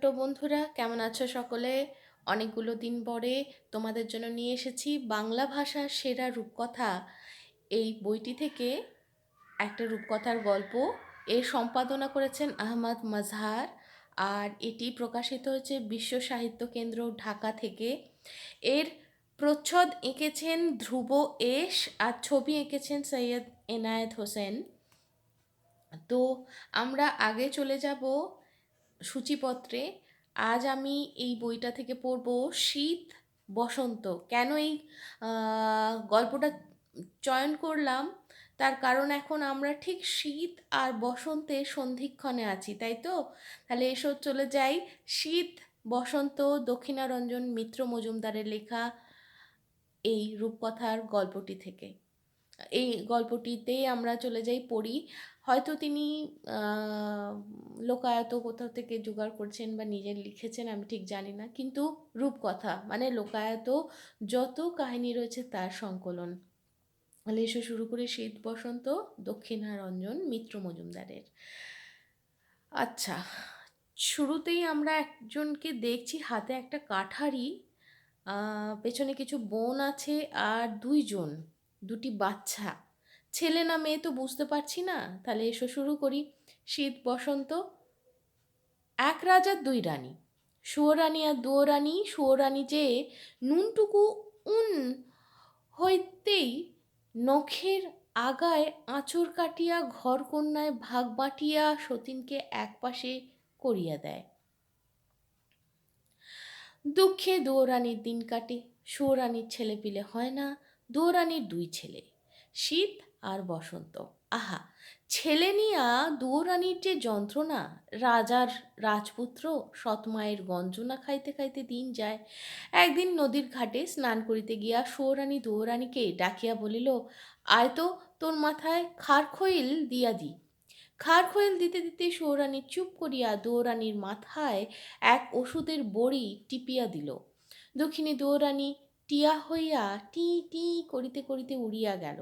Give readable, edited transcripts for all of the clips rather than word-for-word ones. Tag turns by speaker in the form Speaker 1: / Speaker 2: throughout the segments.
Speaker 1: ছোট বন্ধুরা, কেমন আছো সকলে? অনেকগুলো দিন পরে তোমাদের জন্য নিয়ে এসেছি বাংলা ভাষার সেরা রূপকথা এই বইটি থেকে একটা রূপকথার গল্প। এর সম্পাদনা করেছেন আহমদ মাজহার, আর এটি প্রকাশিত হয়েছে বিশ্ব সাহিত্য কেন্দ্র ঢাকা থেকে। এর প্রচ্ছদ এঁকেছেন ধ্রুব এস, আর ছবি এঁকেছেন সৈয়দ এনায়েত হোসেন। তো আমরা আগে চলে যাব সূচিপত্রে। আজ আমি এই বইটা থেকে পড়ব শীত বসন্ত। কেন এই গল্পটা চয়ন করলাম, তার কারণ এখন আমরা ঠিক শীত আর বসন্তের সন্ধিক্ষণে আছি, তাই তো? তাহলে এসব চলে যাই শীত বসন্ত, দক্ষিণারঞ্জন মিত্র মজুমদারের লেখা এই রূপকথার গল্পটি থেকে। এই গল্পটিতেই আমরা চলে যাই, পড়ি। হয়তো তিনি লোকায়ত কোথাও থেকে জোগাড় করছেন বা নিজে লিখেছেন, আমি ঠিক জানি না, কিন্তু রূপকথা মানে লোকায়ত যত কাহিনী রয়েছে তার সংকলন। তাহলে এসে শুরু করে শীত বসন্ত, দক্ষিণারঞ্জন মিত্র মজুমদারের। আচ্ছা, শুরুতেই আমরা একজনকে দেখছি হাতে একটা কাঠারি, পেছনে কিছু বোন আছে, আর দুটি বাচ্চা, ছেলে না মেয়ে তো বুঝতে পারছি না। তাহলে এসো শুরু করি। শীত বসন্ত। এক রাজার দুই রানী, সুয়োরানী আর দুয়োরানী। সুয়োরানী যে নুনটুকু উন হইতেই নখের আগায় আঁচড় কাটিয়া ঘরকন্যায় ভাগ বাটিয়া সতীনকে একপাশে করিয়া দেয়। দুঃখে দুয়োরানীর দিন কাটে। সুয়োরানীর ছেলে পিলে হয় না, দুয়োরানীর দুই ছেলে, শীত আর বসন্ত। আহা, ছেলে নিয়া দুয়োরানীর যে যন্ত্রণা! রাজার রাজপুত্র সৎমায়ের গঞ্জনা খাইতে খাইতে দিন যায়। একদিন নদীর ঘাটে স্নান করিতে গিয়া সুয়োরানী দুয়োরানীকে ডাকিয়া বলিল, আয় তো, তোর মাথায় খারখইল দিয়া দি। খারখইল দিতে দিতে সুয়োরানী চুপ করিয়া দুয়োরানীর মাথায় এক ওষুধের বড়ি টিপিয়া দিল। দক্ষিণী দুয়োরানী টিয়া হইয়া টি টি করিতে করিতে উড়িয়া গেল।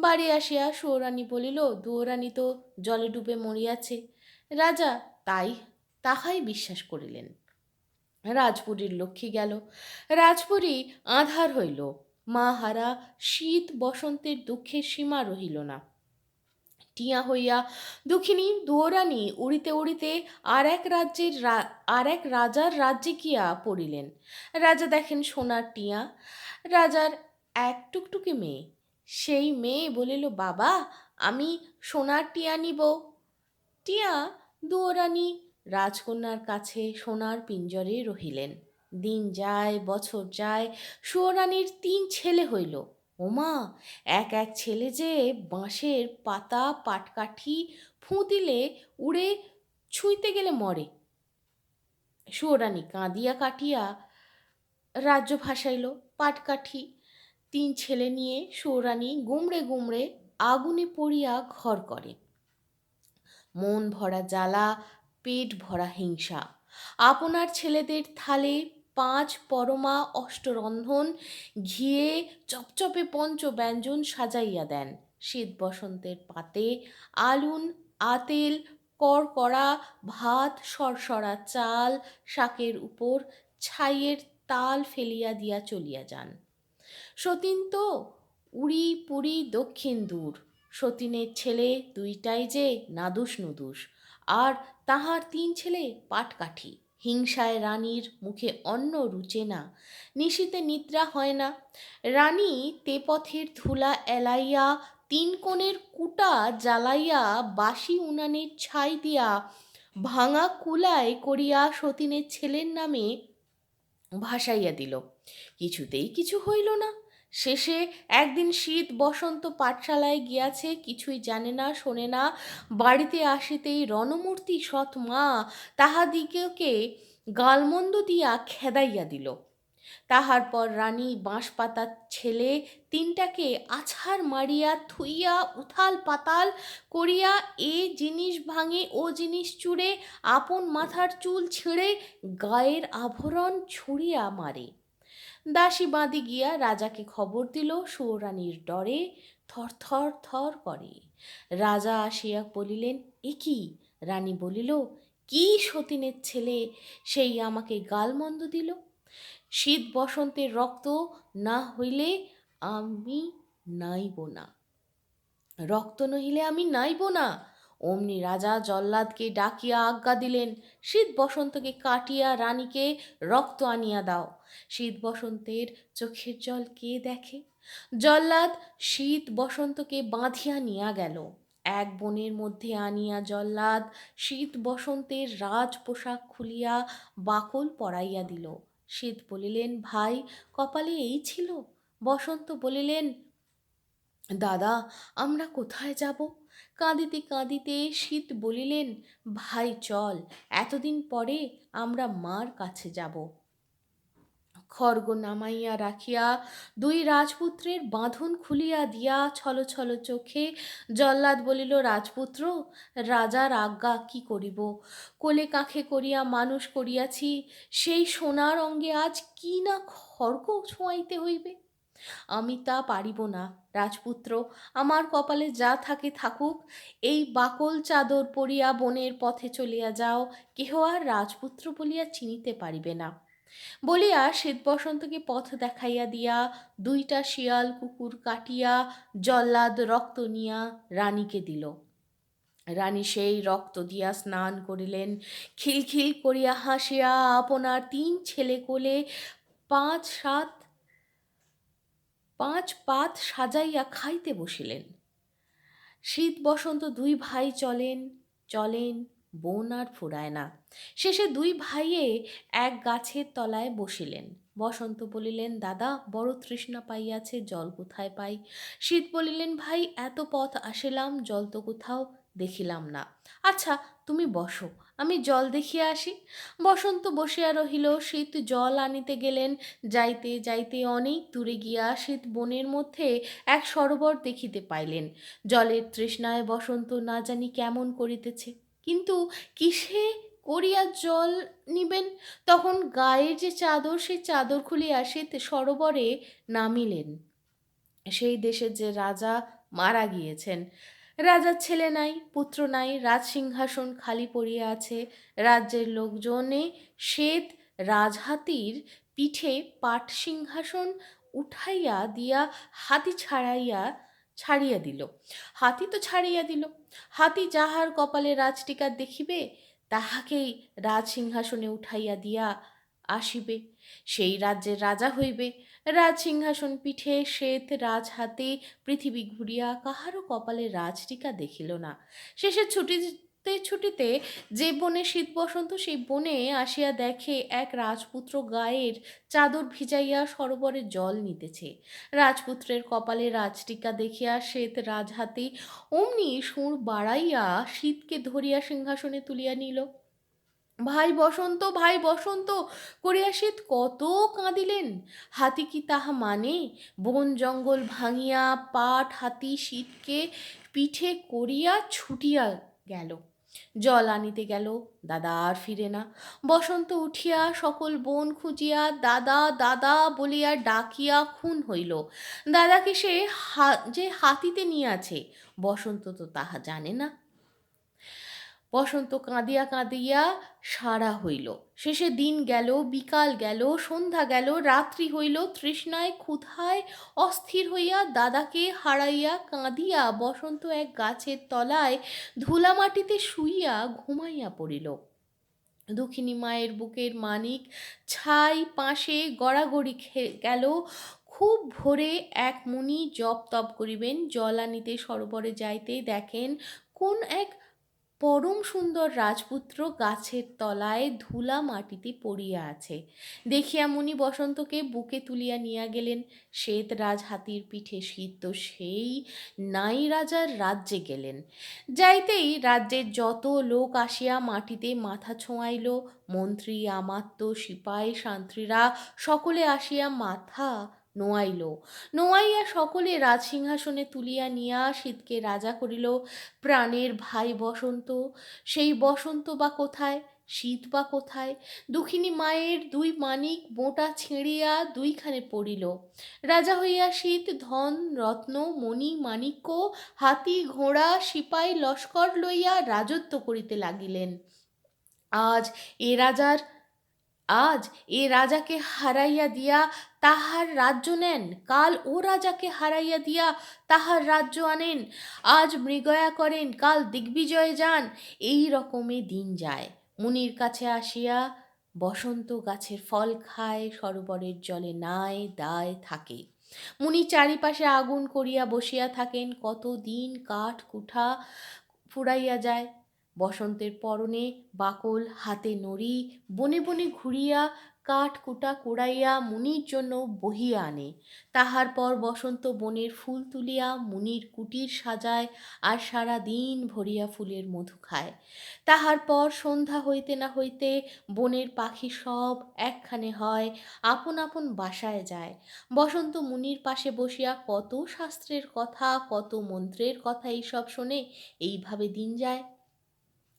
Speaker 1: বাড়ি আসিয়া সুয়োরানী বলিল, দুয়োরানী তো জলে ডুবে মরিয়াছে। রাজা তাহাই বিশ্বাস করিলেন। রাজপুরীর লক্ষ্মী গেল, রাজপুরী আঁধার হইল। মা হারা শীত বসন্তের দুঃখের সীমা রহিল না। টিয়া হইয়া দুঃখিনী দুয়োরানী উড়িতে উড়িতে আর এক রাজার রাজ্যে গিয়া পড়িলেন। রাজা দেখেন সোনার টিয়া, রাজার এক টুকটুকে মেয়ে। সেই মেয়ে বলিল, বাবা, আমি সোনার টিয়া নিব। টিয়া দুয়োরানী রাজকন্যার কাছে সোনার পিঞ্জরে রহিলেন। দিন যায়, বছর যায়, সুয়োরানীর তিন ছেলে হইল। ওমা, এক এক ছেলে যে বাঁশের পাতা পাটকাঠি ফুঁ উড়ে ছুঁইতে গেলে মরে। সুয়োরানী কাঁদিয়া কাটিয়া রাজ্য ভাসাইল। পাটকাঠি তিন ছেলে নিয়ে সুয়োরানী গুমড়ে গুমড়ে আগুনে পড়িয়া ঘর করে। মন ভরা জ্বালা, পেট ভরা হিংসা। আপনার ছেলেদের থালে 5 পরমা অষ্টরন্ধন, ঘিয়ে চপচপে পঞ্চ ব্যঞ্জন সাজাইয়া দেন। শীত বসন্তের পাতে আলুন, আতেল, কড়কড়া ভাত, সরসরা চাল, শাকের উপর ছাইয়ের তাল ফেলিয়া দিয়া চলিয়া যান। সতীন তো উড়ি পুরি দক্ষিণ দূর। সতীনের ছেলে দুইটাই যে নাদুস নুদুস, আর তাহার 3 ছেলে পাটকাঠি। হিংসায় রানীর মুখে অন্ন রুচে না, নিশীতে নিদ্রা হয় না। রানী তে পথের ধুলা এলাইয়া 3 কোণের কুটা জ্বালাইয়া বাসি উনানের ছাই দিয়া ভাঙা কুলায় করিয়া সতীনের ছেলের নামে ভাসাইয়া দিল। কিছুতেই কিছু হইল না। শেষে একদিন শীত বসন্ত পাঠশালায় গিয়াছে, কিছুই জানে না শোনে না। বাড়িতে আসিতেই রণমূর্তি সৎ মা তাহাদিগকে গালমন্দ দিয়া খেদাইয়া দিল। তাহার পর রানী বাঁশপাতার ছেলে 3টাকে আছাড় মারিয়া থুইয়া উথাল পাতাল করিয়া এ জিনিস ভাঙে ও জিনিস চুড়ে আপন মাথার চুল ছিঁড়ে গায়ের আভরণ ছুঁড়িয়া মারে। দাসী বাঁধি গিয়া রাজাকে খবর দিল। সুয়োরানীর ডরে থর থর থর করে। রাজা আসিয়া বলিলেন, এ কি? রানী বলিল, কি সতীনের ছেলে, সেই আমাকে গালমন্দ দিল। শীত বসন্তের রক্ত না হইলে আমি নাইব না, রক্ত নহিলে আমি নাইব না। অমনি রাজা জল্লাদকে ডাকিয়া আজ্ঞা দিলেন, শীত বসন্তকে কাটিয়া রানীকে রক্ত আনিয়া দাও। শীত বসন্তের চোখের জল কে দেখে? জল্লাদ শীত বসন্তকে বাঁধিয়া নিয়া গেল। এক বনের মধ্যে আনিয়া জল্লাদ শীত বসন্তের রাজ পোশাক খুলিয়া বাকল পরাইয়া দিল। শীত বলিলেন, ভাই, কপালে এই ছিল? বসন্ত বলিলেন, দাদা, আমরা কোথায় যাব? কাঁদিতে কাঁদিতে শীত বলিলেন, ভাই চল, এতদিন পরে আমরা মার কাছে যাব। খড়গ নামাইয়া রাখিয়া দুই রাজপুত্রের বাঁধন খুলিয়া দিয়া ছল ছল চোখে জল্লাদ বলিল, রাজপুত্র, রাজার আজ্ঞা কি করিব? কোলে কাঁখে করিয়া মানুষ করিয়াছি, সেই সোনার অঙ্গে আজ কি না খড়গ ছোঁয়াইতে হইবে। আমি তা পারিব না রাজপুত্র, আমার কপালে যা থাকে থাকুক। এই বাকল চাদর পরিয়া বনের পথে চলিয়া যাও, কেহ আর রাজপুত্র বলিয়া চিনিতে পারিবে না। বলিয়া শীত বসন্তকে পথ দেখাইয়া দিয়া দুইটা শিয়াল কুকুর কাটিয়া জল্লাদ রক্ত নিয়া রানীকে দিল। রানী সেই রক্ত দিয়া স্নান করিলেন, খিলখিল করিয়া হাসিয়া আপনার 3 ছেলে কোলে 5 পাত সাজাইয়া খাইতে বসিলেন। শীত বসন্ত 2 ভাই চলেন চলেন, বন আর ফুরায় না। শেষে 2 ভাইয়ে এক গাছের তলায় বসিলেন। বসন্ত বলিলেন, দাদা, বড় তৃষ্ণা পাইয়াছে, জল কোথায় পাই? শীত বলিলেন, ভাই, এত পথ আসিলাম, জল তো কোথাও দেখিলাম না। আচ্ছা, তুমি বসো, আমি জল দেখিয়া আসি। বসন্ত বসিয়া রহিল। শীত জল আনিতে গেলেন। যাইতে যাইতে অনেক দূরে গিয়া শীত বনের মধ্যে এক সরোবর দেখিতে পাইলেন। জলের তৃষ্ণায় বসন্ত না জানি কেমন করিতেছে, কিন্তু কিসে করিয়া জল নিবেন? তখন গায়ের যে চাদর, সেই চাদর খুলিয়া শীত সরোবরে নামিলেন। সেই দেশের যে রাজা মারা গিয়েছেন, রাজার ছেলে নাই, পুত্র নাই, রাজসিংহাসন খালি পড়িয়া আছে। রাজ্যের লোকজনে শ্বেত রাজহাতির পিঠে পাট সিংহাসন উঠাইয়া দিয়া হাতি ছাড়িয়া দিল। হাতি তো ছাড়িয়া দিল। হাতি যাহার কপালে রাজটিকা দেখিবে, তাহাকেই রাজসিংহাসনে উঠাইয়া দিয়া আসিবে, সেই রাজ্যের রাজা হইবে। রাজসিংহাসন পিঠে শ্বেত রাজহাতে পৃথিবী ঘুরিয়া কাহারও কপালে রাজটিকা দেখিল না। শেষে ছুটিতে ছুটিতে যে বনে শীত বসন্ত, সেই বনে আসিয়া দেখে এক রাজপুত্র গায়ের চাদর ভিজাইয়া সরোবরে জল নিতেছে। রাজপুত্রের কপালে রাজটিকা দেখিয়া শ্বেত রাজহাতে অমনি সুর বাড়াইয়া শীতকে ধরিয়া সিংহাসনে তুলিয়া নিল। ভাই বসন্ত, ভাই বসন্ত করিয়া শীত কত কাঁদিলেন। হাতি কি তাহা মানে? বন জঙ্গল ভাঙিয়া পাট হাতি শীতকে পিঠে করিয়া ছুটিয়া গেল। জল আনিতে গেল, দাদা আর ফিরে না। বসন্ত উঠিয়া সকল বন খুঁজিয়া দাদা দাদা বলিয়া ডাকিয়া খুন হইল। দাদাকে সে যে হাতিতে নিয়াছে, বসন্ত তো তাহা জানে না। বসন্ত কাঁদিয়া কাঁদিয়া সারা হইল। শেষে দিন গেল, বিকাল গেল, সন্ধ্যা গেল, রাত্রি হইল। তৃষ্ণায় ক্ষুধায় অস্থির হইয়া দাদাকে হারাইয়া কাঁদিয়া বসন্ত এক গাছের তলায় ধুলা মাটিতে শুইয়া ঘুমাইয়া পড়িল। দুঃখিনী মায়ের বুকের মানিক ছাই পাশে গড়াগড়ি গেল। খুব ভোরে এক মুনি জপ তপ করিবেন, জল আনিতে সরোবরে যাইতে দেখেন কোন এক পরম সুন্দর রাজপুত্র গাছের তলায় ধুলা মাটিতে পড়িয়া আছে। দেখিয়া মুনি বসন্তকে বুকে তুলিয়া নিয়া গেলেন। শ্বেত রাজহাতির পিঠে শীত তো সেই নাই রাজার রাজ্যে গেলেন। যাইতেই রাজ্যের যত লোক আসিয়া মাটিতে মাথা ছোঁয়াইল। মন্ত্রী, আমাত্য, সিপাই, শান্ত্রীরা সকলে আসিয়া মাথা নোয়াইল। নোয়াইয়া সকলে রাজসিংহাসনে তুলিয়া নিয়া শীতকে রাজা করিল। প্রাণের ভাই বসন্ত, সেই বসন্ত বা কোথায়? শীত বা কোথায়? দুঃখিনী মায়ের 2 মানিক বোঁটা ছিঁড়িয়া 2খানে পড়িল। রাজা হইয়া শীত ধন রত্ন মণি মাণিক্য হাতি ঘোড়া সিপাই লস্কর লইয়া রাজত্ব করিতে লাগিলেন। আজ এ রাজার আজ এ রাজাকে হারাইয়া দিয়া তাহার রাজ্য নেন, কাল ও রাজাকে হারাইয়া দিয়া তাহার রাজ্য আনেন, আজ মৃগয়া করেন, কাল দিগ্বিজয়ে যান। এই রকমে দিন যায়। মুনির কাছে আসিয়া বসন্ত গাছের ফল খায়, সরোবরের জলে নায় দায় থাকে। মুনি চারিপাশে আগুন করিয়া বসিয়া থাকেন, কতদিন কাঠ কুঠা ফুরাইয়া যায়। বসন্তের পরনে বাকল, হাতে নড়ি, বনে বনে ঘুরিয়া কাঠ কুটা কুড়াইয়া মুনির জন্য বহিয়া আনে। তাহার পর বসন্ত বনের ফুল তুলিয়া মুনির কুটির সাজায়, আর সারা দিন ভরিয়া ফুলের মধু খায়। তাহার পর সন্ধ্যা হইতে না হইতে বনের পাখি সব একখানে হয়, আপন আপন বাসায় যায়। বসন্ত মুনির পাশে বসিয়া কত শাস্ত্রের কথা, কত মন্ত্রের কথা এইসব শোনে। এইভাবে দিন যায়।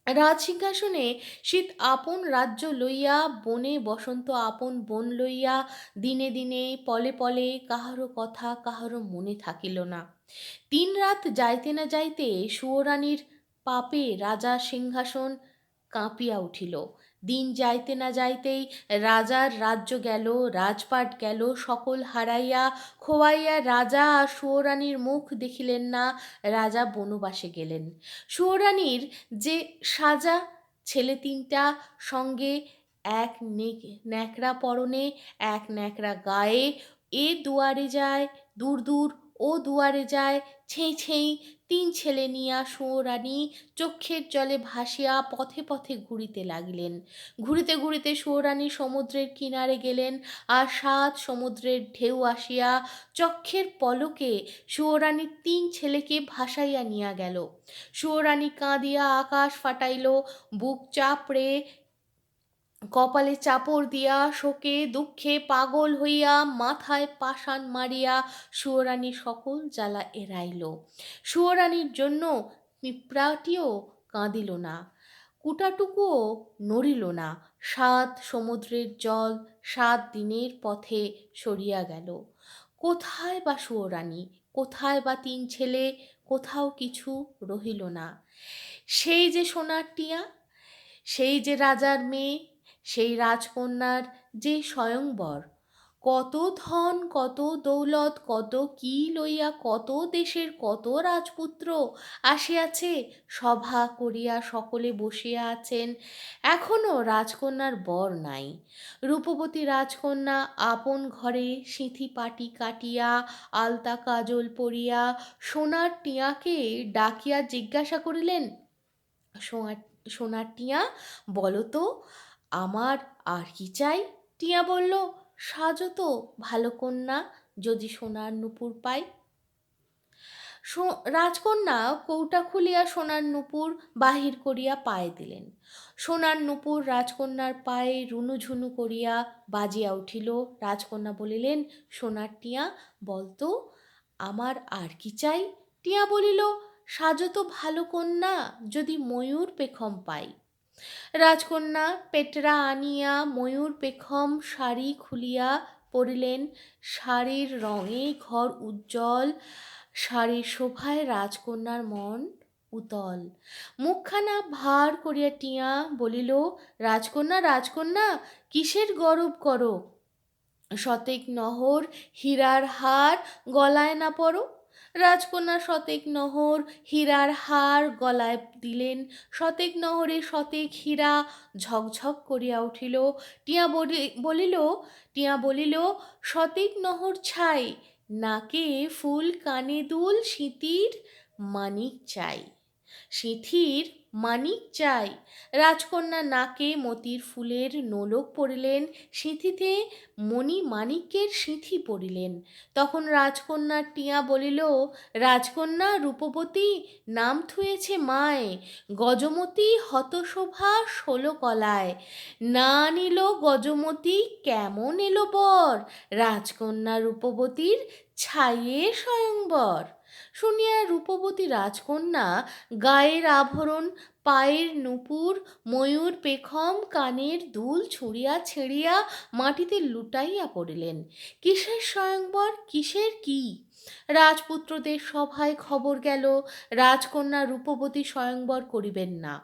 Speaker 1: রাজসিংহাসনে শীত আপন রাজ্য লইয়া, বনে বসন্ত আপন বন লইয়া, দিনে দিনে পলে পলে কাহারও কথা কাহারও মনে থাকিল না। 3 রাত যাইতে না যাইতে সুয়োরানীর পাপে রাজা সিংহাসন কাঁপিয়া উঠিল। দিন যাইতে না যাইতেই রাজার রাজ্য গেল, রাজপাট গেল, সকল হারাইয়া খোয়াইয়া রাজা আর সুয়োরানীর মুখ দেখিলেন না। রাজা বনবাসে গেলেন। সুয়োরানীর যে সাজা, ছেলে 3টা সঙ্গে, এক ন্যাকড়া পরনে, এক ন্যাকড়া গায়ে, এ দুয়ারে যায় দূর দূর, ও দুয়ারে যায় ছেই ছেই, 3 ছেলে নিয়া সুয়োরানী চক্ষের জলে ভাসিয়া পথে পথে ঘুরিতে লাগিলেন। ঘুরিতে ঘুরিতে সুয়োরানী সমুদ্রের কিনারে গেলেন, আর 7 সমুদ্রের ঢেউ আসিয়া চক্ষের পলকে সুয়োরানীর 3 ছেলেকে ভাসাইয়া নিয়া গেল। সুয়োরানী কাঁদিয়া আকাশ ফাটাইল, বুক চাপড়ে কপালে চাপড় দিয়া শোকে দুঃখে পাগল হইয়া মাথায় পাষাণ মারিয়া সুয়োরানী সকল জ্বালা এড়াইল। সুয়োরানীর জন্য পিঁপড়াটিও কাঁদিল না, কুটাটুকুও নড়িল না। 7 সমুদ্রের জল 7 দিনের পথে সরিয়া গেল। কোথায় বা সুয়োরানী, কোথায় বা 3 ছেলে, কোথাও কিছু রহিল না। সেই যে সোনার টিয়া, সেই যে রাজার মেয়ে, সেই রাজকন্যার যে স্বয়ংবর, কত ধন কত দৌলত, কত কি লইয়া কত দেশের কত রাজপুত্র আসিয়াছে, সভা করিয়া সকলে বসিয়া আছেন। এখনো রাজকন্যার বর নাই। রূপবতী রাজকন্যা আপন ঘরে সিঁথি পাটি কাটিয়া আলতা কাজল পরিয়া সোনার টিয়াকে ডাকিয়া জিজ্ঞাসা করিলেন, সোনার টিয়া, বলো তো আমার আর কি চাই? টিয়া বলল, সাজো তো ভালো কন্যা, যদি সোনার নূপুর পাই। রাজকন্যা কৌটা খুলিয়া সোনার নূপুর বাহির করিয়া পায়ে দিলেন। সোনার নূপুর রাজকন্যার পায়ে রুনুঝুনু করিয়া বাজিয়া উঠিল। রাজকন্যা বলিলেন, সোনার টিয়া, বলতো আমার আর কি চাই? টিয়া বলিল, সাজো তো ভালো কন্যা, যদি ময়ূর পেখম পাই। রাজকন্যা পেটরা আনিয়া ময়ূর পেখম শাড়ি খুলিয়া পরিলেন। শাড়ির রঙে ঘর উজ্জ্বল, শাড়ির শোভায় রাজকন্যার মন উতল। মুখখানা ভার করিয়া টিয়া বলিল, রাজকন্যা রাজকন্যা, কিসের গরব করো? শতেক নহর হীরার হার গলায় না পরো। রাজকন্যা শতেক নহর হীরার হার গলায় দিলেন। শতেক নহরে শতেক হীরা ঝকঝক করিয়া উঠিল। টিয়া বলিল, শতেক নহর ছাই, নাকে ফুল কানে দুল, সিঁথির মানিক চাই, সিঁথির মানিক চাই। রাজকন্যা নাকে মতির ফুলের নোলক পরিলেন, সিঁথিতে মণি মাণিক্যের সিঁথি পরিলেন। তখন রাজকন্যার টিয়া বলিল, রাজকন্যা রূপবতী নাম থুয়েছে মায়, গজমতী হতশোভা 16 কলায়। না নিল গজমতী কেমন এলো বর, রাজকন্যা রূপবতীর ছাইয়ে স্বয়ংবর। শুনিয়া রূপবতী রাজকন্যা গায়ের আভরণ, পায়ের নূপুর, ময়ূর পেখম, কানের দুল ছুঁড়িয়া ছিঁড়িয়া মাটিতে লুটাইয়া পড়িলেন। কিসের স্বয়ংবর, কিসের কি? রাজপুত্রদের সভায় খবর গেল, রাজকন্যা রূপবতী স্বয়ংবর করিবেন না।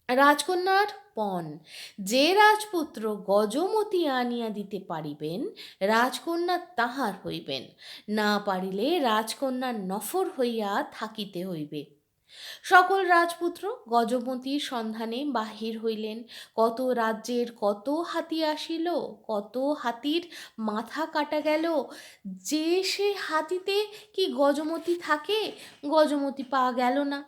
Speaker 1: রাজকন্যার পণ। যে রাজপুত্র গজমতি আনিয়া দিতে পারিবেন, রাজকন্যা তাহার হইবেন, না পারিলে রাজকন্যার নফর হইয়া থাকিতে হইবে। সকল রাজপুত্র গজমতির সন্ধানে বাহির হইলেন। কত রাজ্যের কত হাতি আসিল, কত হাতির মাথা কাটা গেল। যে সে হাতিতে কি গজমতি থাকে, গজমতি পাওয়া গেল না।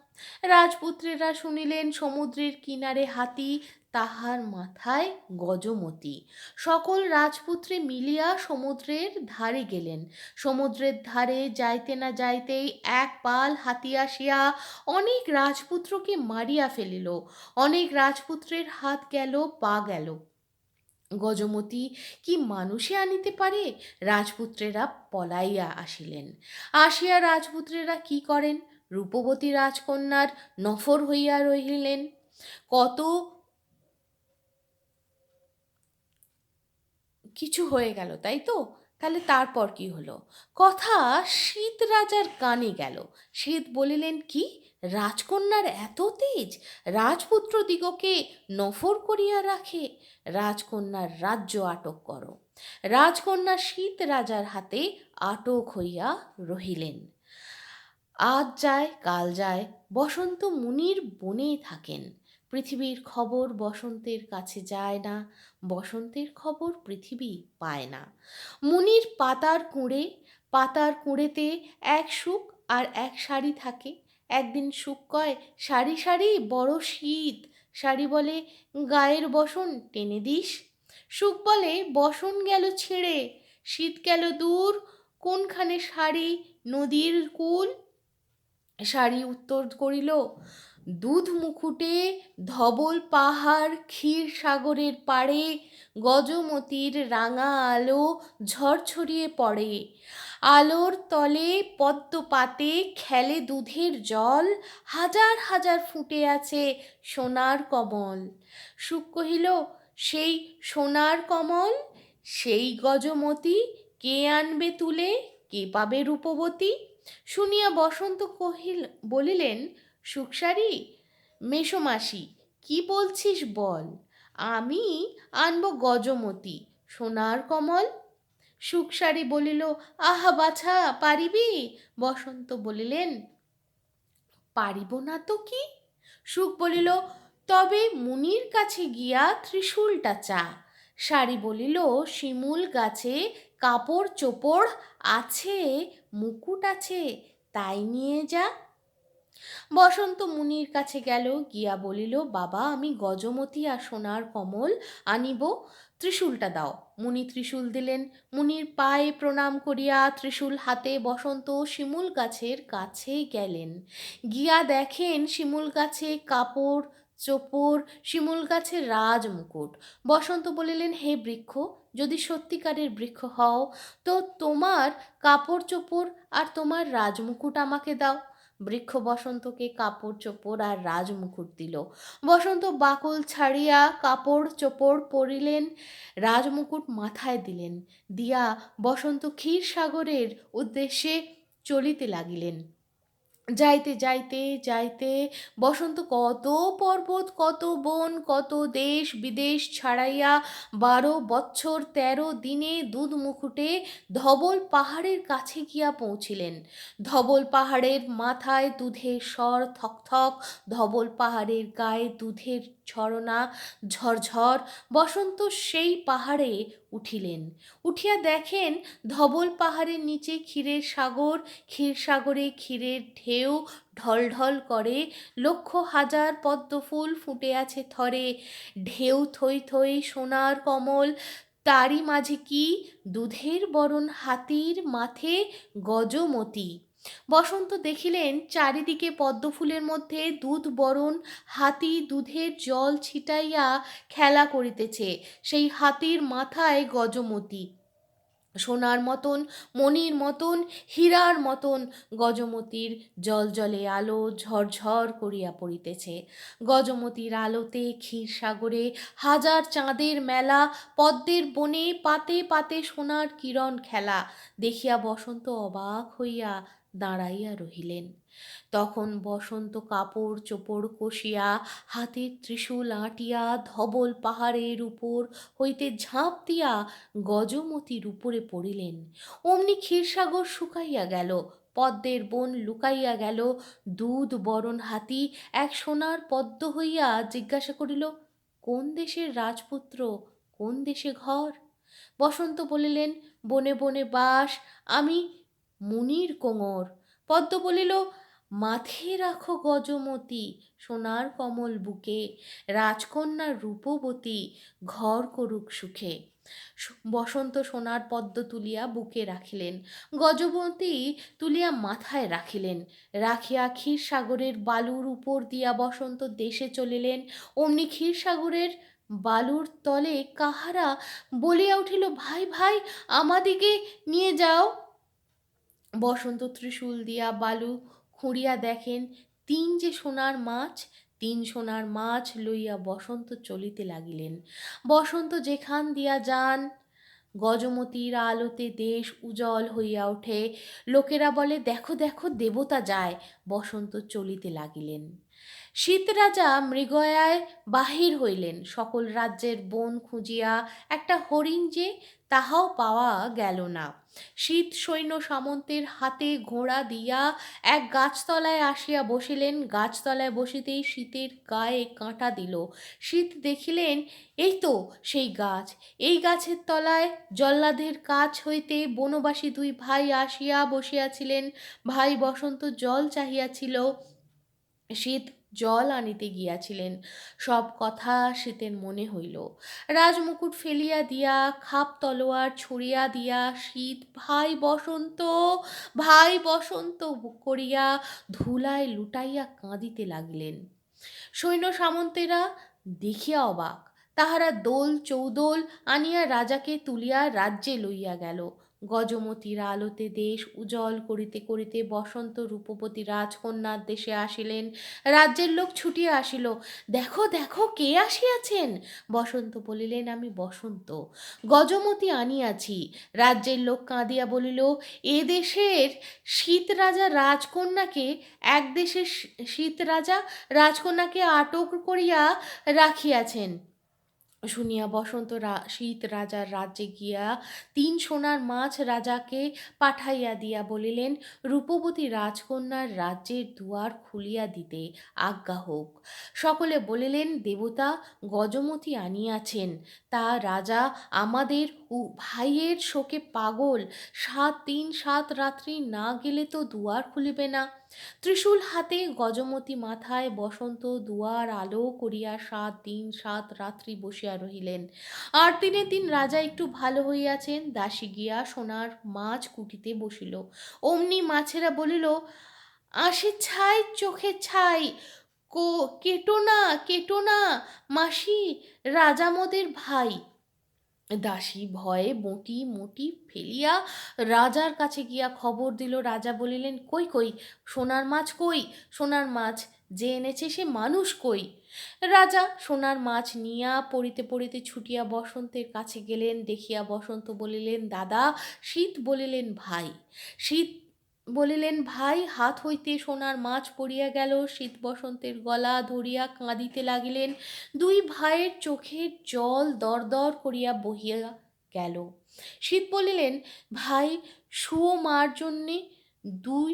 Speaker 1: রাজপুত্রেরা শুনিলেন সমুদ্রের কিনারে হাতি, তাহার মাথায় গজমতি। সকল রাজপুত্রে মিলিয়া সমুদ্রের ধারে গেলেন। সমুদ্রের ধারে যাইতে না যাইতেই এক পাল হাতি আসিয়া অনেক রাজপুত্রকে মারিয়া ফেলিল। অনেক রাজপুত্রের হাত গেল, পা গেল। গজমতি কি মানুষে আনিতে পারে? রাজপুত্রেরা পলাইয়া আসিলেন। আসিয়া রাজপুত্রেরা কি করেন? রূপবতী রাজকন্যার নফর হইয়া রহিলেন। কত কিছু হয়ে গেল, তাই তো? তাহলে তারপর কি হলো? কথা শীত রাজার কানে গেল। শীত বলিলেন, কি রাজকন্যার এত তেজ, রাজপুত্র দিগকে নফর করিয়া রাখে, রাজকন্যার রাজ্য আটক করো। রাজকন্যা শীত রাজার হাতে আটক হইয়া রহিলেন। আজ যায় কাল যায়, বসন্ত মুনির বনে থাকেন। পৃথিবীর খবর বসন্তের কাছে যায় না, বসন্তের খবর পৃথিবী পায় না। মুনির পাতার কুঁড়েতে এক শুক আর এক শাড়ি থাকে। একদিন শুক কয়, সারি সারি বড় শীত। শাড়ি বলে, গায়ের বসন টেনে দিস। শুক বলে, বসন গেল ছিঁড়ে, শীত গেল দূর, কোনখানে শাড়ি নদীর কূল। শাড়ি উত্তর করিল, দুধ মুকুটে ধবল পাহাড় ক্ষীর সাগরের পাড়ে, গজমতির রাঙা আলো ঝড় ছড়িয়ে পড়ে। আলোর তলে পদ্ম পাতে খেলে দুধের জল, হাজার হাজার ফুটে আছে সোনার কমল। শুক কহিল, সেই সোনার কমল, সেই গজমতি কে আনবে তুলে, কে পাবে রূপবতী? শুনিয়া বসন্ত বলিলেন, সুখসারি, মেসোমাসি, কি বলছিস বল, আমি আনব গজমতি, সোনার কমল। সুখসারি বলিল, আহা বাছা, পারিবি? বসন্ত বলিলেন, পারিব না তো কি? সুখ বলিল, তবে মুনির কাছে গিয়া ত্রিশূলটা চা। শাড়ি বলিল, শিমুল গাছে কাপড় চোপড় আছে, মুকুট আছে, তাই নিয়ে যা। বসন্ত মুনির কাছে গেল, গিয়া বলিল, বাবা, আমি গজমতি আর সোনার কমল আনিব, ত্রিশূলটা দাও। মুনি ত্রিশূল দিলেন। মুনির পায়ে প্রণাম করিয়া ত্রিশূল হাতে বসন্ত শিমুল গাছের কাছে গেলেন। গিয়া দেখেন শিমুল গাছে কাপড় চোপড়, শিমুল গাছে রাজমুকুট। বসন্ত বলিলেন, হে বৃক্ষ, যদি সত্যিকারের বৃক্ষ হও তো তোমার কাপড় চোপড় আর তোমার রাজমুকুট আমাকে দাও। বৃক্ষ বসন্তকে কাপড় চোপড় আর রাজমুকুট দিল। বসন্ত বাকল ছাড়িয়া কাপড় চোপড় পরিলেন, রাজমুকুট মাথায় দিলেন। দিয়া বসন্ত ক্ষীরসাগরের উদ্দেশ্যে চলিতে লাগিলেন। যাইতে যাইতে যাইতে বসন্ত কত পর্বত, কত বন, কত দেশ বিদেশ ছাড়াইয়া 12 বৎসর 13 দিনে দুধ মুকুটে ধবল পাহাড়ের কাছে গিয়া পৌঁছিলেন। ধবল পাহাড়ের মাথায় দুধের স্বর থকথক, ধবল পাহাড়ের গায়ে দুধের ঝরনা ঝরঝর। বসন্ত সেই পাহাড়ে উঠিলেন। উঠিয়া দেখেন ধবল পাহাড়ের নিচে ক্ষীরের সাগর, ক্ষীরসাগরে ক্ষীরের ঢেউ ঢল ঢল করে, লক্ষ হাজার পদ্মফুল ফুটে আছে থরে, ঢেউ থই থই সোনার কমল, তারই মাঝে কি দুধের বরণ হাতির মাথে গজমতি। বসন্ত দেখিলেন চারিদিকে পদ্মফুলের মধ্যে দুধ বরণ হাতি দুধের জল ছিটাইয়া খেলা করিতেছে, সেই হাতির মাথায় গজমতি। সোনার মতন, মণির মতন, হীরার মতন গজমতির জলজলে আলো ঝরঝর করিয়া পড়িতেছে। গজমতির আলোতে ক্ষীরসাগরে হাজার চাঁদের মেলা, পদ্মের বনে পাতে পাতে সোনার কিরণ খেলা। দেখিয়া বসন্ত অবাক হইয়া দাঁড়াইয়া রহিলেন। তখন বসন্ত কাপড় চোপড় কষিয়া হাতের ত্রিশূল আঁটিয়া ধবল পাহাড়ের উপর হইতে ঝাঁপ দিয়া গজমতির উপরে পড়িলেন। অমনি ক্ষীরসাগর শুকাইয়া গেল, পদ্মের বন লুকাইয়া গেল। দুধ বরণ হাতি এক সোনার পদ্ম হইয়া জিজ্ঞাসা করিল, কোন দেশের রাজপুত্র, কোন দেশে ঘর? বসন্ত বলিলেন, বনে বনে বাস, আমি মুনির কোঙর। পদ্ম বলিল, মাথে রাখো গজমতি, সোনার কমল বুকে, রাজকন্যা রূপবতী, ঘর করুক সুখে। বসন্ত সোনার পদ্ম তুলিয়া বুকে রাখিলেন, গজমতি তুলিয়া মাথায় রাখিলেন। রাখিয়া ক্ষীরসাগরের বালুর উপর দিয়া বসন্ত দেশে চলিলেন। অমনি ক্ষীরসাগরের বালুর তলে কাহারা বলিয়া উঠিল, ভাই ভাই, আমাদিকে নিয়ে যাও। বসন্ত ত্রিশূল দিয়া বালু খুঁড়িয়া দেখেন, তিন যে সোনার মাছ। তিন সোনার মাছ লইয়া বসন্ত চলিতে লাগিলেন। বসন্ত যেখান দিয়া যান, গজমতির আলোতে দেশ উজ্জ্বল হইয়া ওঠে। লোকেরা বলে, দেখো দেখো, দেবতা যায়। বসন্ত চলিতে লাগিলেন। শীত রাজা মৃগয়ায় বাহির হইলেন, সকল রাজ্যের বন খুঁজিয়া, একটা হরিণ যে, তাহাও পাওয়া গেল না। শীত সৈন্য সামন্তের হাতে ঘোড়া দিয়া এক গাছতলায় আসিয়া বসিলেন। গাছতলায় বসিতেই শীতের গায়ে কাঁটা দিল। শীত দেখিলেন, এই তো সেই গাছ। এই গাছের তলায় জল্লাদের কাছ হইতে বনবাসী দুই ভাই আসিয়া বসিয়াছিলেন। ভাই বসন্ত জল চাহিয়াছিল, শীত জল আনিতে গিয়াছিলেন। সব কথা শীতের মনে হইল। রাজমুকুট ফেলিয়া দিয়া, খাপ তলোয়ার ছুড়িয়া দিয়া শীত ভাই বসন্ত, ভাই বসন্ত করিয়া ধুলায় লুটাইয়া কাঁদিতে লাগিলেন। সৈন্য সামন্তেরা দেখিয়া অবাক। তাহারা দোল চৌদোল আনিয়া রাজাকে তুলিয়া রাজ্যে লইয়া গেল। গজমতির আলোতে দেশ উজ্জ্বল করিতে করিতে বসন্ত রূপবতী রাজকন্যার দেশে আসিলেন। রাজ্যের লোক ছুটিয়া আসিল, দেখো দেখো, কে আসিয়াছেন? বসন্ত বলিলেন, আমি বসন্ত, গজমতি আনিয়াছি। রাজ্যের লোক কাঁদিয়া বলিল, এ দেশের শীত রাজা রাজকন্যাকে, এক দেশের শীত রাজা রাজকন্যাকে আটক করিয়া রাখিয়াছেন। শুনিয়া বসন্ত শীত রাজার রাজ্যে গিয়া তিন সোনার মাছ রাজাকে পাঠাইয়া দিয়া বলিলেন, রূপবতী রাজকন্যার রাজ্যের দুয়ার খুলিয়া দিতে আজ্ঞা হোক। সকলে বলিলেন, দেবতা গজমতি আনিয়াছেন। তা রাজা আমাদের ভাইয়ের শোকে পাগল, 7 দিন 7 রাত্রি না গেলে তো দুয়ার খুলিবে না। ত্রিশূল হাতে গজমতি মাথায় বসন্ত দুয়ার আলো করিয়া 7 দিন 7 রাত্রি বসিয়া রহিলেন। 8 দিনের দিন রাজা একটু ভালো হইয়াছেন, দাসী গিয়া সোনার মাছ কুটিতে বসিল। অমনি মাছেরা বলিল, আশি ছাই চোখে ছাই, কেটো না, কেটো না, মাসি, রাজা মোদের ভাই। দাসী ভয়ে বঁটি মুটি ফেলিয়া রাজার কাছে গিয়া খবর দিল। রাজা বলিলেন, কই কই, সোনার মাছ কই? সোনার মাছ যে এনেছে সে মানুষ কই? রাজা সোনার মাছ নিয়া পড়িতে পড়িতে ছুটিয়া বসন্তের কাছে গেলেন। দেখিয়া বসন্ত বলিলেন, দাদা। শীত বলিলেন, ভাই। শীত বলিলেন, ভাই, হাত হইতে সোনার মাছ পড়িয়া গেল। শীত বসন্তের গলা ধরিয়া কাঁদিতে লাগিলেন। দুই ভাইয়ের চোখের জল দর দর করিয়া বহিয়া গেল। শীত বলিলেন, ভাই, শুও মার জন্যে, দুই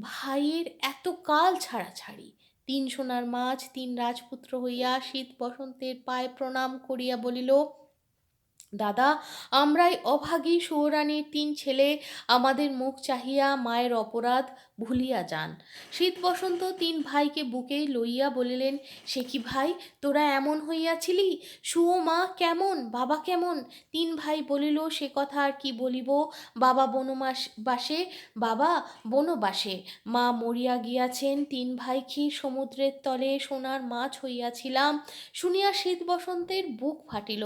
Speaker 1: ভাইয়ের এত কাল ছাড়াছাড়ি। 3 সোনার মাছ 3 রাজপুত্র হইয়া শীত বসন্তের পায়ে প্রণাম করিয়া বলিল, দাদা, আমরাই অভাগী সুয়োরানীর 3 ছেলে, আমাদের মুখ চাহিয়া মায়ের অপরাধ ভুলিয়া যান। শীত বসন্ত 3 ভাইকে বুকে লইয়া বলিলেন, সে কি ভাই, তোরা এমন হইয়াছিলি? সুয়ো মা কেমন, বাবা কেমন? 3 ভাই বলিল, সে কথা আর কি বলিব, বাবা বাসে, বাবা বনবাসে, মা মরিয়া গিয়াছেন। 3 ভাই ক্ষীর সমুদ্রের তলে সোনার মাছ হইয়াছিলাম। শুনিয়া শীত বসন্তের বুক ফাটিল।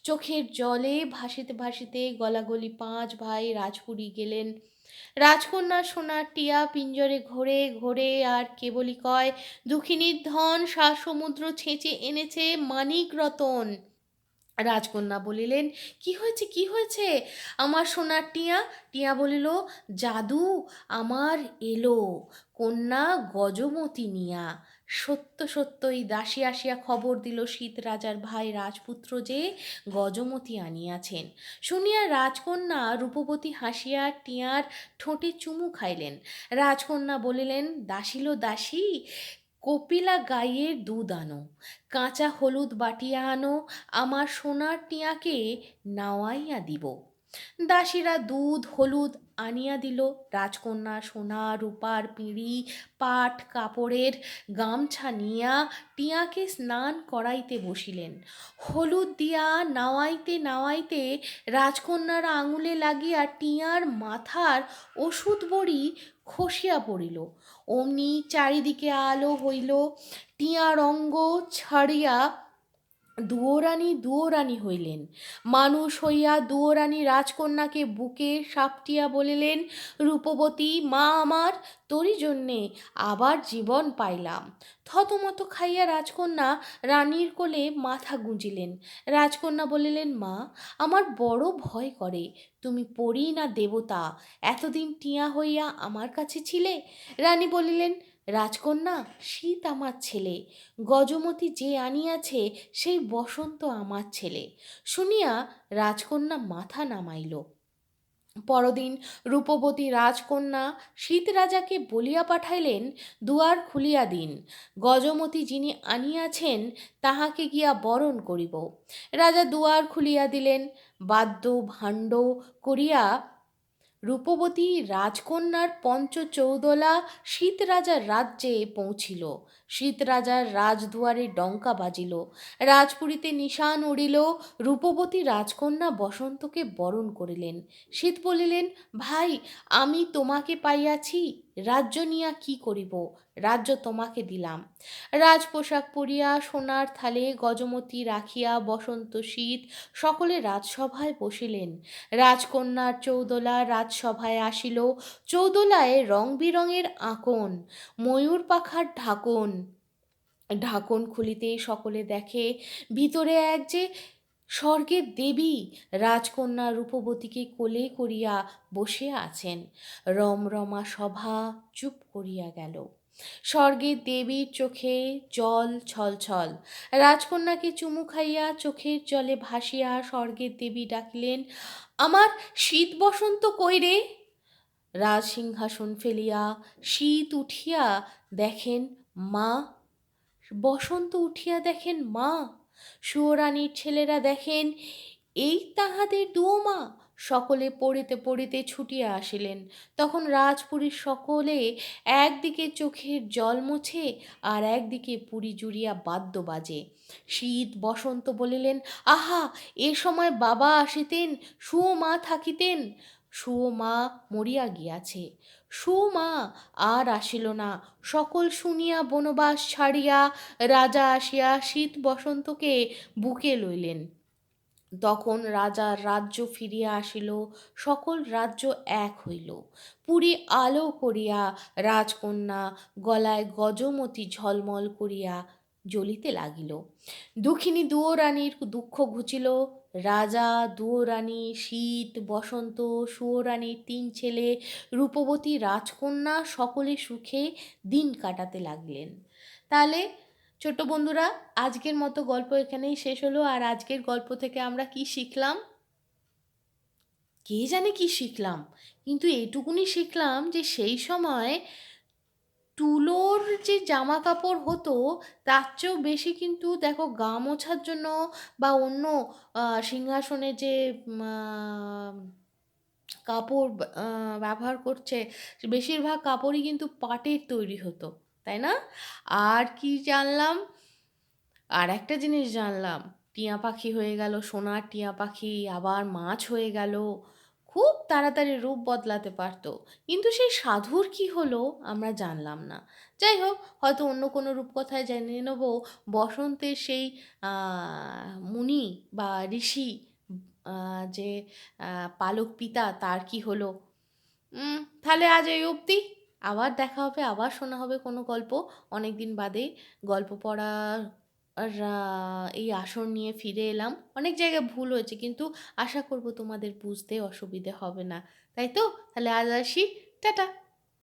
Speaker 1: চোখের জলে ভাসিতে ভাসিতে গলাগলি 5 ভাই রাজপুরী গেলেন। রাজকন্যা সোনার টিয়া পিঞ্জরে ঘোরে ঘোরে আর কেবলই কয়, দুঃখিনীর ধন সমুদ্র ছেঁচে এনেছে মানিক রতন। রাজকন্যা বলিলেন, কি হয়েছে, কি হয়েছে আমার সোনার টিয়া? টিয়া বলিল, জাদু আমার এলো, কন্যা গজমতি নিয়া। সত্য সত্যই দাসী আসিয়া খবর দিল শীত রাজার ভাই রাজপুত্র যে গজমতি আনিয়াছেন। শুনিয়া রাজকন্যা রূপবতী হাসিয়া টিয়ার ঠোঁটে চুমু খাইলেন। রাজকন্যা বলিলেন, দাসীল দাসী, কপিলা গাইয়ের দুধ আনো, কাঁচা হলুদ বাটিয়া আনো, আমার সোনার টিয়াকে নাওয়াইয়া দিব। দাসীরা দুধ হলুদ আনিয়া দিল। রাজকন্যা সোনা রূপার পিঁড়ি পাট কাপড়ের গামছা নিয়া টিয়াকে স্নান করাইতে বসিলেন। হলুদ দিয়া নাওয়াইতে নাওয়াইতে রাজকন্যার আঙুলে লাগিয়া টিয়ার মাথার ওষুধ বড়ি খসিয়া পড়িল। অমনি চারিদিকে আলো হইল, টিয়ার অঙ্গ ছাড়িয়া দুয়োরানী দুয়োরানী হইলেন। মানুষ হইয়া দুয়োরানী রাজকন্যাকে বুকে সাপটিয়া বলিলেন, রূপবতী মা আমার, তোরই জন্যে আবার জীবন পাইলাম। থতমত খাইয়া রাজকন্যা রানীর কোলে মাথা গুঁজিলেন। রাজকন্যা বলিলেন, মা, আমার বড় ভয় করে, তুমি পরী না দেবতা, এতদিন টিয়া হইয়া আমার কাছে ছিলে? রানী বলিলেন, রাজকন্যা, শীত আমার ছেলে, গজমতি যে আনিয়াছে সেই বসন্ত আমার ছেলে। শুনিয়া রাজকন্যা মাথা নামাইল। পরদিন রূপবতী রাজকন্যা শীত রাজাকে বলিয়া পাঠাইলেন, দুয়ার খুলিয়া দিন, গজমতি যিনি আনিয়াছেন তাহাকে গিয়া বরণ করিব। রাজা দুয়ার খুলিয়া দিলেন। বাদ্য ভাণ্ড করিয়া রূপবতী রাজকন্যার পঞ্চচৌদলা শীত রাজার রাজ্যে পৌঁছিল। শীত রাজার রাজদুয়ারে ডঙ্কা বাজিল, রাজপুরীতে নিশান উড়িল। রূপবতী রাজকন্যা বসন্তকে বরণ করিলেন। শীত বলিলেন, ভাই, আমি তোমাকে পাইয়াছি, রাজ্য নিয়া কি করিব? রাজ্য তোমাকে দিলাম। রাজপোশাক পরিয়া সোনার থালে গজমতি রাখিয়া বসন্ত শীত সকলে রাজসভায় বসিলেন। রাজকন্যার চৌদোলা রাজসভায় আসিল। চৌদোলায় রং বিরঙের আঁকন, ময়ূর পাখার ঢাকন। ঢাকন খুলিতে সকলে দেখে ভিতরে এক যে স্বর্গের দেবী রাজকন্যা রূপবতীকে কোলে করিয়া বসিয়া আছেন। রমরমা সভা চুপ করিয়া গেল। স্বর্গের দেবীর চোখে জল ছলছল। রাজকন্যাকে চুমু খাইয়া চোখের জলে ভাসিয়া স্বর্গের দেবী ডাকিলেন, আমার শীত বসন্ত কই রে? রাজসিংহাসন ফেলিয়া শীত উঠিয়া দেখেন মা, বসন্ত উঠিয়া দেখেন মা, সুয়োরানীর ছেলেরা দেখেন এই তাহাদের দুয়ো। সকলে পড়িতে পড়িতে ছুটিয়া আসিলেন। তখন রাজপুরীর সকলে একদিকে চোখের জল মোছে আর একদিকে পুরী জুড়িয়া বাদ্য বাজে। শীত বসন্ত বলিলেন, আহা, এ সময় বাবা আসিতেন, সুমা থাকিতেন। সুমা মরিয়া গিয়াছে, সুমা আর আসিল না। সকল শুনিয়া বনবাস ছাড়িয়া রাজা আসিয়া শীত বসন্তকে বুকে লইলেন। তখন রাজার রাজ্য ফিরিয়া আসিল, সকল রাজ্য এক হইল। পুরী আলো করিয়া রাজকন্যা গলায় গজমতি ঝলমল করিয়া জ্বলিতে লাগিল। দুঃখিনী দুয়োরানীর দুঃখ ঘুচিল। রাজা, দুয়োরানী, শীত, বসন্ত, সুয়োরানীর 3 ছেলে, রূপবতী রাজকন্যা সকলে সুখে দিন কাটাতে লাগলেন। তাহলে ছোট বন্ধুরা, আজকের মতো গল্প এখানেই শেষ হলো। আর আজকের গল্প থেকে আমরা কি শিখলাম? কে জানে কি শিখলাম, কিন্তু এটুকুনি শিখলাম যে সেই সময় তুলোর যে জামা কাপড় হতো তার চেয়েও বেশি কিন্তু দেখো গা মোছার জন্য বা অন্য সিংহাসনে যে কাপড় ব্যবহার করছে, বেশিরভাগ কাপড়ই কিন্তু পাটের তৈরি হতো, তাই না? আর কি জানলাম? আর একটা জিনিস জানলাম, টিয়া পাখি হয়ে গেল, সোনার টিয়া পাখি আবার মাছ হয়ে গেল, খুব তাড়াতাড়ি রূপ বদলাতে পারতো, কিন্তু সেই সাধুর কি হলো আমরা জানলাম না। যাই হোক, হয়তো অন্য কোনো রূপকথায় জেনে নেব বসন্তের সেই মুনি বা ঋষি, যে পালক পিতা, তার কি হলো। তাহলে আজ এই অবধি, আবার দেখা হবে, আবার শোনা হবে কোনো গল্প। অনেক দিন বাদে গল্প পড়া আর এই আসর নিয়ে ফিরে এলাম। অনেক জায়গায় ভুল হয়েছে, কিন্তু আশা করব তোমাদের বুঝতে অসুবিধে হবে না। তাই তো? তাহলে আজ আসি। টাটা।